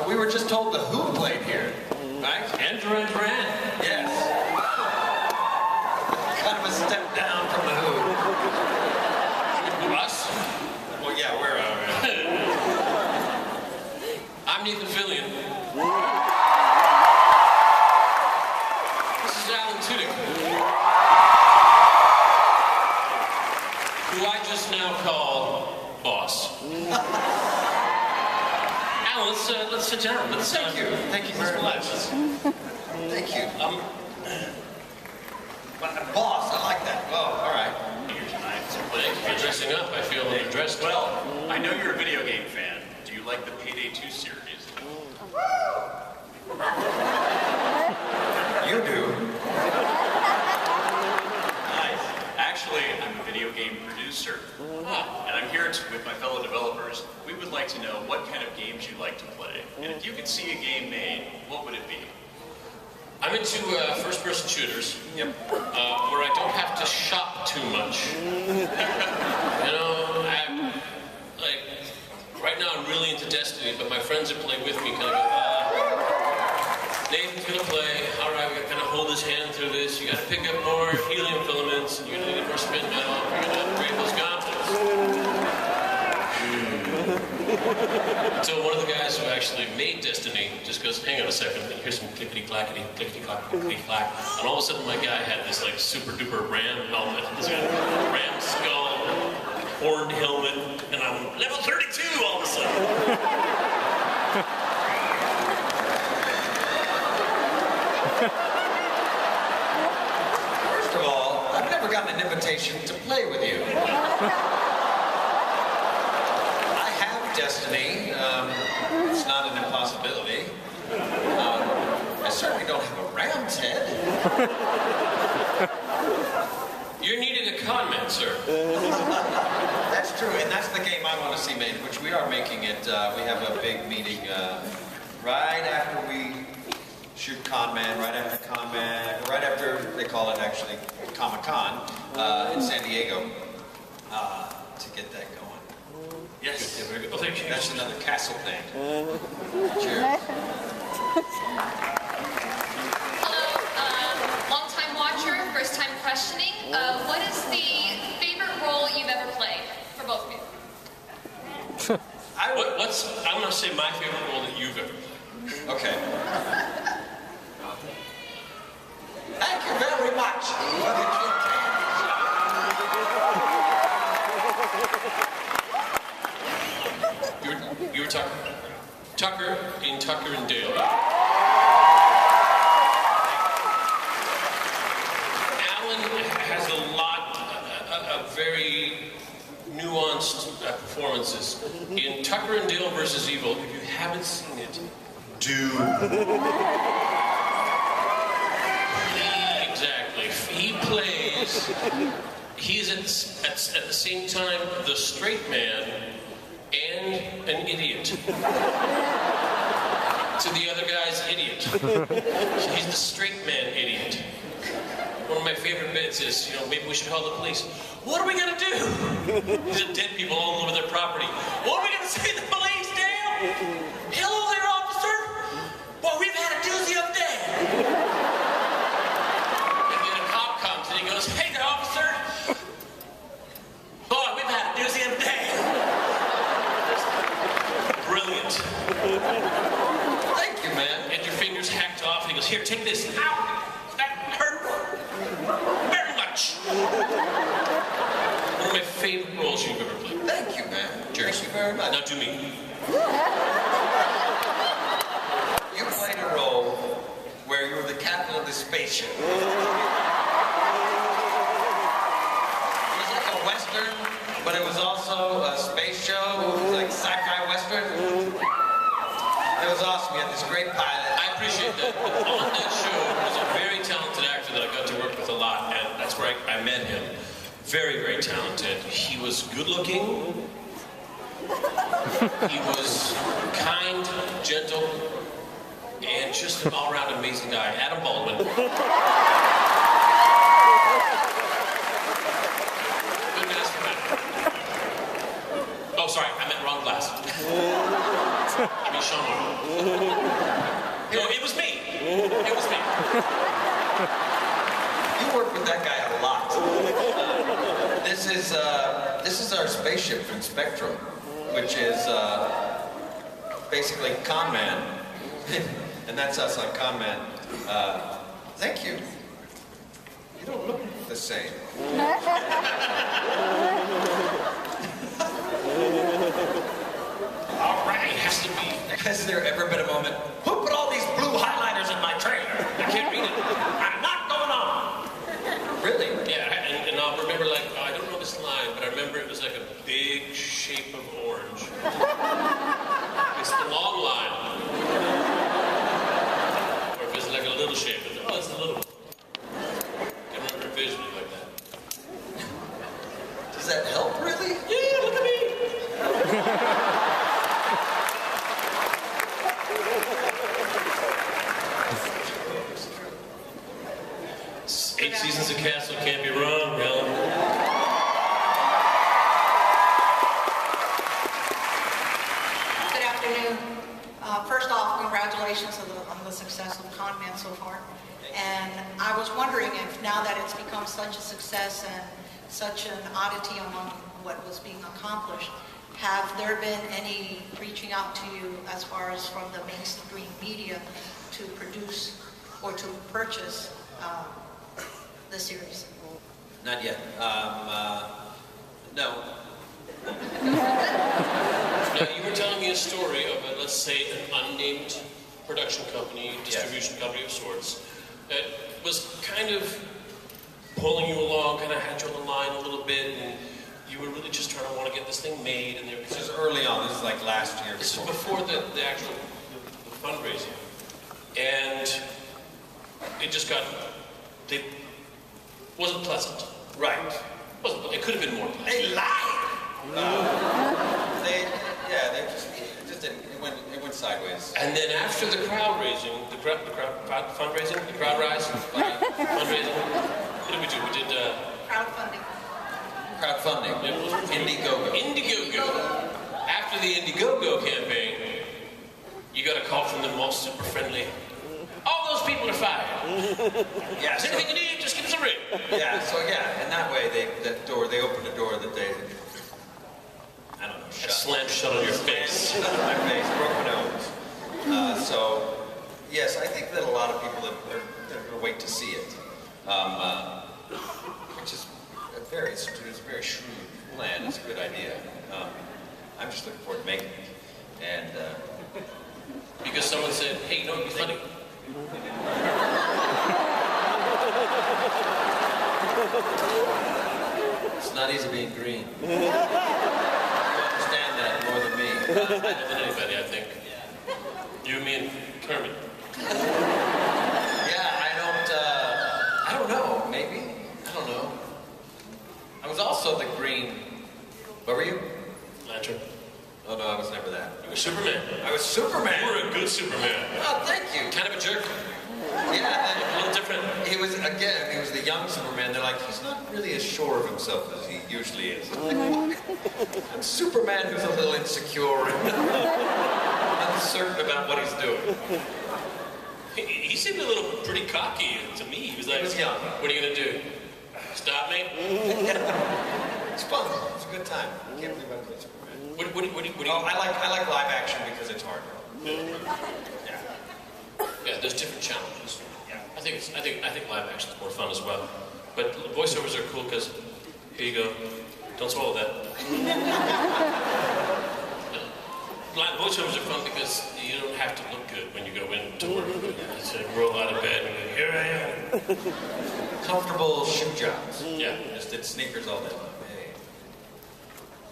We were just told the Who played here, right? And Duran Duran. Yes. Kind of a step down from the Who. Us? Well, yeah, we're I'm Nathan Fillion. This is Alan Tudyk, who I just now call Boss. Alan, let's sit down. Thank you. Thank you very much. Thank you. Boss, I like that. Oh, all right. Here tonight. Thank you for dressing up. I feel dressed well. I know you're a video game fan. Do you like the Payday 2 series? You do. Nice. Actually, I'm a video game producer. And I'm here with my fellow developers. We would like to know what kind of games you like to play. And if you could see a game made, what would it be? I'm into first-person shooters. Yep. Where I don't have to shop too much. You know, right now I'm really into Destiny, but my friends that play with me kind of go, Nathan's gonna play, all right, we gotta kind of hold his hand through this, you gotta pick up more helium filaments, and you're gonna need more spin metal, you're gonna upgrade those gauntlets. So one of the guys who actually made Destiny just goes, hang on a second, here's some clickety-clackety, clickety-clack, clickety-clack, and all of a sudden my guy had this like super-duper ram helmet, this kind of ram skull, horned helmet, and I'm level 32 all of a sudden. First of all, I've never gotten an invitation to play with you. I have Destiny. It's not an impossibility. I certainly don't have a ram's head. You needed a con man, sir. That's true, and that's the game I want to see made, which we are making it. We have a big meeting right after we shoot Con Man, right after they call it actually Comic-Con in San Diego to get that going. Yes, oh, thank you. That's another castle thing. Cheers. Hello, long-time watcher, first-time questioning. What is the favorite role you've ever played for both of you? I'm going to say my favorite role that you've ever played. Okay. Thank you very much. You were Tucker in Tucker and Dale. Alan has a lot of very nuanced performances. In Tucker and Dale versus Evil, if you haven't seen it, do. Exactly. He plays, he's at the same time the straight man and an idiot. To the other guy's idiot. So he's the straight man idiot. One of my favorite bits is, you know, maybe we should call the police. What are we gonna do? There's dead people all over their property. What are we gonna say to the police, Dale? Hello there, officer. Well, we've had a doozy of a day. And then a cop comes and he goes, hey there, officer. Boy, we've had a doozy of a day. Brilliant. Thank you, man. Get your fingers hacked off and he goes, here, take this. Ow! That hurt very much. One of my favorite roles you've ever played. Thank you, man. Cheers. Thank you very much. Now do me. You played a role where you were the spaceship. It was like a Western, but it was also a space show. It was like sci-fi Western. It was awesome. You had this great pilot. I appreciate that. On that show was a very talented actor that I got to work with a lot, and that's where I met him. Very, very talented. He was good looking. He was kind, gentle, and just an all-around amazing guy. Adam Baldwin. Good guys for me. Oh, sorry, I meant wrong glass. I mean Sean. No, it was me. It was me. You worked with that guy a lot. This is our spaceship from Spectrum, which is basically Con Man. And that's us on Con Man. Thank you. You don't look the same. All right, it has to be. Has there ever been a moment, who put all these blue highlighters in my trailer? I can't read it. I'm not going on. Really? Yeah, and I'll remember, like, I don't know this line, but I remember it was like a big shape of orange. It's the long line. Or if it's like a little shape, oh, it's a little one. I remember it visually like that. Does that help, really? Yeah, look at me. 8 seasons of Castle can't be wrong, Helen. Good afternoon. First off, congratulations on the success of Con Man so far. And I was wondering if now that it's become such a success and such an oddity among what was being accomplished, have there been any reaching out to you as far as from the mainstream media to produce or to purchase the series? Not yet. No. Now, you were telling me a story of, let's say, an unnamed production company, distribution company of sorts, that was kind of pulling you along, kind of had you on the line a little bit, and you were really just trying to want to get this thing made. And This is early on. This is like last year. This is before the actual the fundraising, and it just got. It wasn't pleasant. Right. It could have been more pleasant. They lied. They just didn't. It went sideways. And then after the crowd raising, the fundraising, the crowd rise, fundraising. What did we do? We did Crowdfunding. Crowdfunding. Indiegogo. Indiegogo. After the Indiegogo campaign, you got a call from them all super friendly. All those people are fired. Yeah. Is there anything you need? Just give us a ring. Yeah. So in that way, they opened a door that they, I don't know, shut. Slammed shut on your face. Shut on my face. Broke my nose. So yes, I think that a lot of people are going to wait to see it, which is a very shrewd plan. It's a good idea. I'm just looking forward to making it, and Because someone said, hey, you know what would be funny? It's not easy being green. You understand that more than me. More than anybody, I think. You, me, and Kermit. Yeah, I don't know, maybe. I don't know. I was also the green. What were you? Lantern. Oh no, I was never that. You were Superman. I was Superman. You were a good Superman. Oh, thank you. Kind of a jerk. Yeah, A little different. he was the young Superman. They're like, he's not really as sure of himself as he usually is. And Superman who's a little insecure and uncertain about what he's doing. He seemed a little pretty cocky to me. He was like, He was young. What are you going to do? Stop me? It's fun. It's a good time. I can't believe I played Superman. What do you... Oh, I like live action because it's harder. Yeah, there's different challenges. Yeah. I think live action is more fun as well. But voiceovers are cool because, here you go. Don't swallow that. Live voiceovers are fun because you don't have to look good when you go in to work. You roll out of bed and go, here I am. Comfortable shoe jobs. Yeah. Just did sneakers all day long. Hey.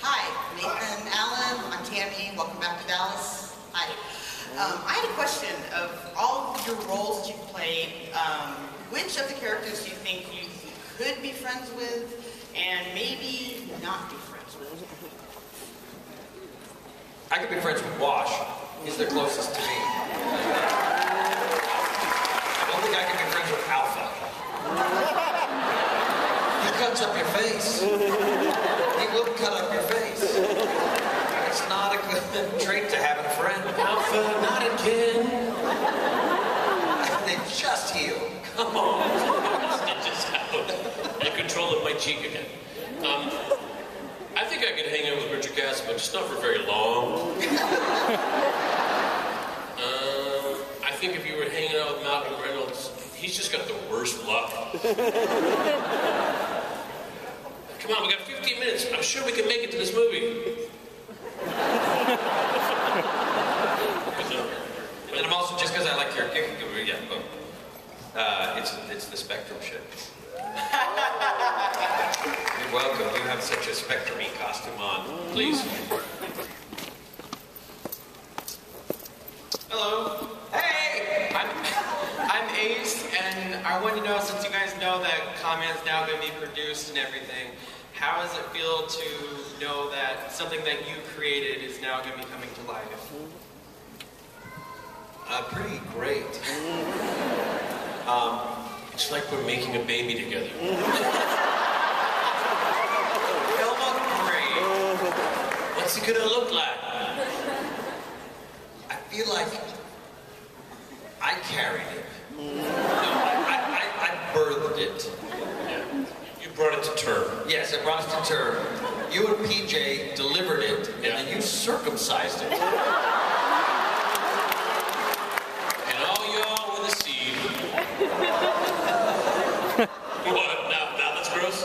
Hi, Nathan Allen. I'm Tammy. Welcome back to Dallas. Hi. I had a question. Of all your roles that you've played, which of the characters do you think you could be friends with and maybe not be friends with? I could be friends with Wash. He's the closest to me. I don't think I can be friends with Alpha. He cuts up your face. He will cut up your face. It's not a good trait to have in a friend. Alpha, not again. They just healed. Come on. Stitches out. The control of my cheek again. I think I could hang out with Richard Castle, but just not for very long. I think if you were hanging out with Malcolm Reynolds, he's just got the worst luck. Come on, we got 15 minutes. I'm sure we can make it to this movie. And I'm also, just because I like your yeah, it's the Spectrum shit. You're welcome. You have such a Spectrum-y costume on. Please. Hello. Hey! I'm Ace, and I wanted to know, since you guys know that Conman's now going to be produced and everything, how does it feel to know that something that you created is now going to be coming to life? Pretty great. It's like we're making a baby together. It'll look great. What's it gonna look like? I feel like I carried it. No, I birthed it. Yeah. You brought it to term. Yes, I brought it to term. You and PJ delivered it, and then you circumcised it. And all y'all were the seed. What? Now that's gross?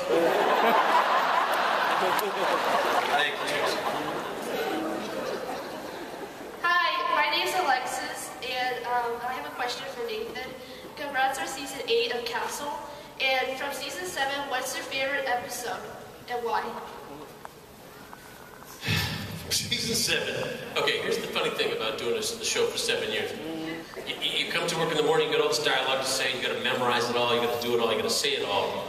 Thank you, Jason. Hi, my name is Alexis, and I have a question for Nathan. Congrats on season 8 of Castle. And from season 7, what's your favorite episode and why? Season 7. Okay, here's the funny thing about doing the show for 7 years. You come to work in the morning, you got all this dialogue to say, you got to memorize it all, you got to do it all, you got to say it all.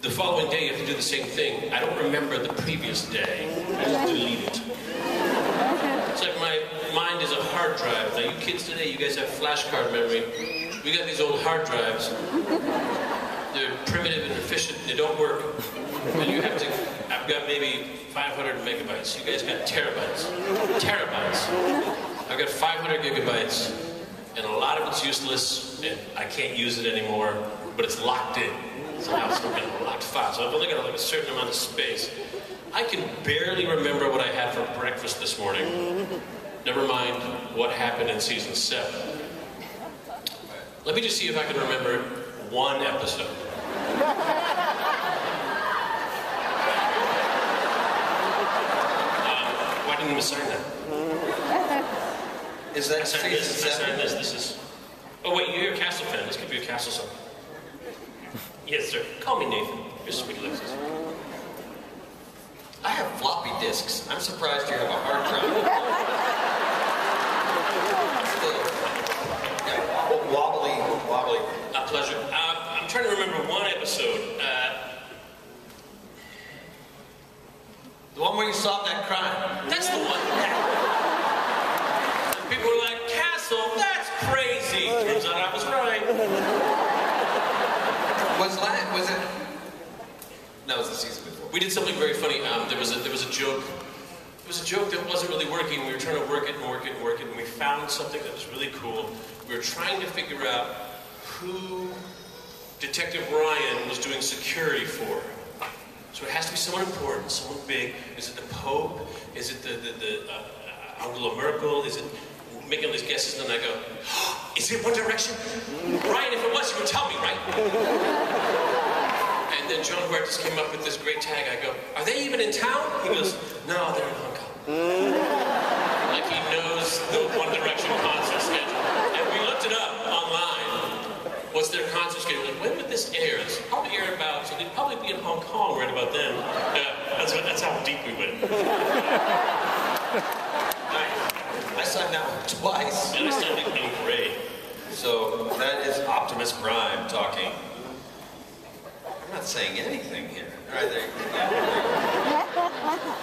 The following day, you have to do the same thing. I don't remember the previous day. I just delete it. It's like my mind is a hard drive. Now, you kids today, you guys have flashcard memory. We got these old hard drives. They're primitive and efficient, and they don't work. And you have to, I've got maybe 500 megabytes. You guys got terabytes. Terabytes. I've got 500 gigabytes, and a lot of it's useless, and I can't use it anymore, but it's locked in. So now it's looking at a locked file. So I've only got like a certain amount of space. I can barely remember what I had for breakfast this morning. Never mind what happened in season 7. Let me just see if I can remember one episode. Why didn't you assign that? Is that I signed season this. I 7? signed this. This is. Oh wait, you're a Castle fan. This could be a Castle song. Yes, sir. Call me Nathan. You're sweet Alexis. I have floppy disks. I'm surprised you have a hard drive. Yeah, wobbly. A pleasure. I'm trying to remember one episode. The one where you solved that crime. That's the one. People were like, Castle, that's crazy. Turns out I was right. Was it? No, it was the season before. We did something very funny. There was a joke. It was a joke that wasn't really working. We were trying to work it, and we found something that was really cool. We were trying to figure out who Detective Ryan was doing security for. So it has to be someone important, someone big. Is it the Pope? Is it the Angela Merkel? Is it making all these guesses? And then I go, oh, is it One Direction? Ryan, if it was, you would tell me, right? And then John Huertas came up with this great tag. I go, are they even in town? He goes, no, they're in Hong Kong. Like he knows the One Direction concert schedule. And we looked it up online. What's their concert schedule, like, when would this air? This would probably air about, so they'd probably be in Hong Kong right about then. Yeah, that's how deep we went. I signed that one twice. And I started in grade. So that is Optimus Prime talking. I'm not saying anything here. All right, there you go.